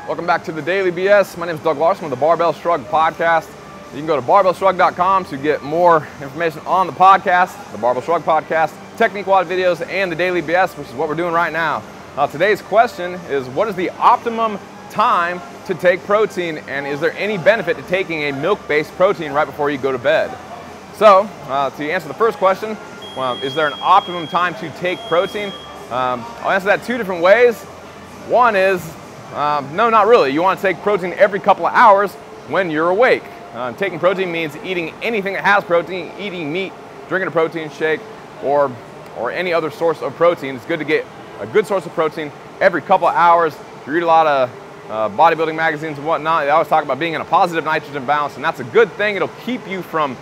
Welcome back to the Daily BS. My name is Doug Larson with the Barbell Shrugged Podcast. You can go to barbellshrugged.com to get more information on the podcast, the Barbell Shrugged Podcast, technique WOD videos, and the Daily BS, which is what we're doing right now. Today's question is, what is the optimum time to take protein, and is there any benefit to taking a milk-based protein right before you go to bed? So, to answer the first question, is there an optimum time to take protein? I'll answer that two different ways. One is, no, not really. You want to take protein every couple of hours when you're awake. Taking protein means eating anything that has protein, eating meat, drinking a protein shake, or any other source of protein. It's good to get a good source of protein every couple of hours. If you read a lot of bodybuilding magazines and whatnot, they always talk about being in a positive nitrogen balance, and that's a good thing. It'll keep you from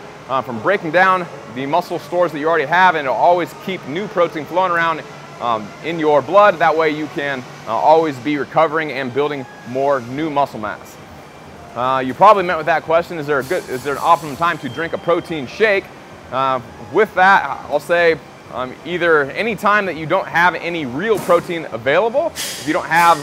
breaking down the muscle stores that you already have, and it'll always keep new protein flowing around in your blood. That way you can always be recovering and building more new muscle mass. You probably meant with that question, is there an optimum time to drink a protein shake? With that, I'll say either any time that you don't have any real protein available, if you don't have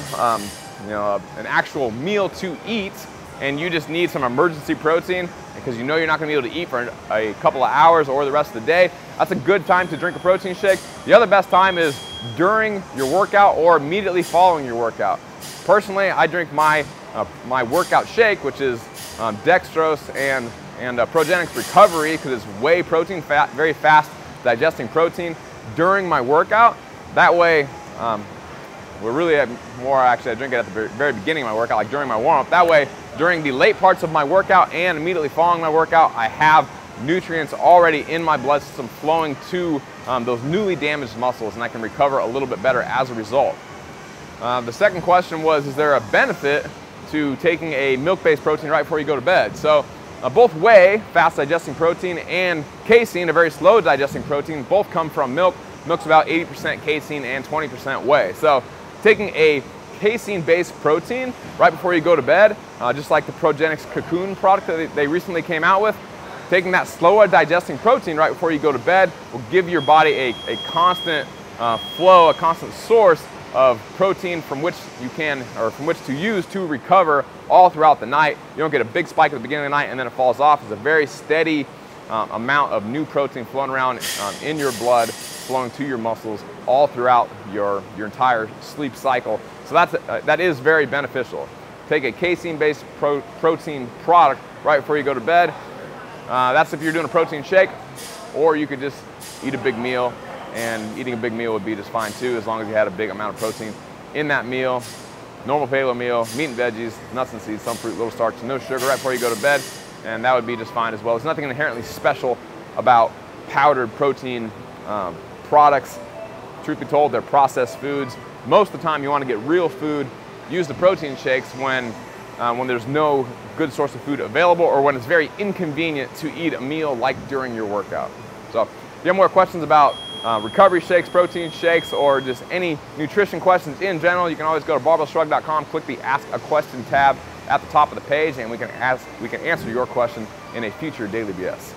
an actual meal to eat and you just need some emergency protein because you know you're not going to be able to eat for a couple of hours or the rest of the day, that's a good time to drink a protein shake. The other best time is during your workout or immediately following your workout. Personally, I drink my workout shake, which is dextrose and Progenics Recovery, because it's whey protein, very fast digesting protein during my workout. That way, we're really I drink it at the very beginning of my workout, like during my warm-up. That way, during the late parts of my workout and immediately following my workout, I have nutrients already in my blood system flowing to those newly damaged muscles, and I can recover a little bit better as a result. The second question was, is there a benefit to taking a milk-based protein right before you go to bed? So both whey, fast digesting protein, and casein, a very slow digesting protein, both come from milk. Milk's about 80% casein and 20% whey. So taking a casein-based protein right before you go to bed, just like the Progenics Cocoon product that they recently came out with, taking that slower digesting protein right before you go to bed will give your body a constant flow, a constant source of protein from which to use to recover all throughout the night. You don't get a big spike at the beginning of the night and then it falls off. It's a very steady amount of new protein flowing around in your blood, flowing to your muscles all throughout your entire sleep cycle. So that is very beneficial. Take a casein-based protein product right before you go to bed. That's if you're doing a protein shake, or you could just eat a big meal, and eating a big meal would be just fine too, as long as you had a big amount of protein in that meal. Normal paleo meal, meat and veggies, nuts and seeds, some fruit, little starch, no sugar right before you go to bed, and that would be just fine as well. There's nothing inherently special about powdered protein products. Truth be told, they're processed foods. Most of the time you want to get real food. Use the protein shakes when there's no good source of food available, or when it's very inconvenient to eat a meal like during your workout. So if you have more questions about recovery shakes, protein shakes, or just any nutrition questions in general, you can always go to barbellshrugged.com, click the Ask a Question tab at the top of the page, and we can answer your question in a future Daily BS.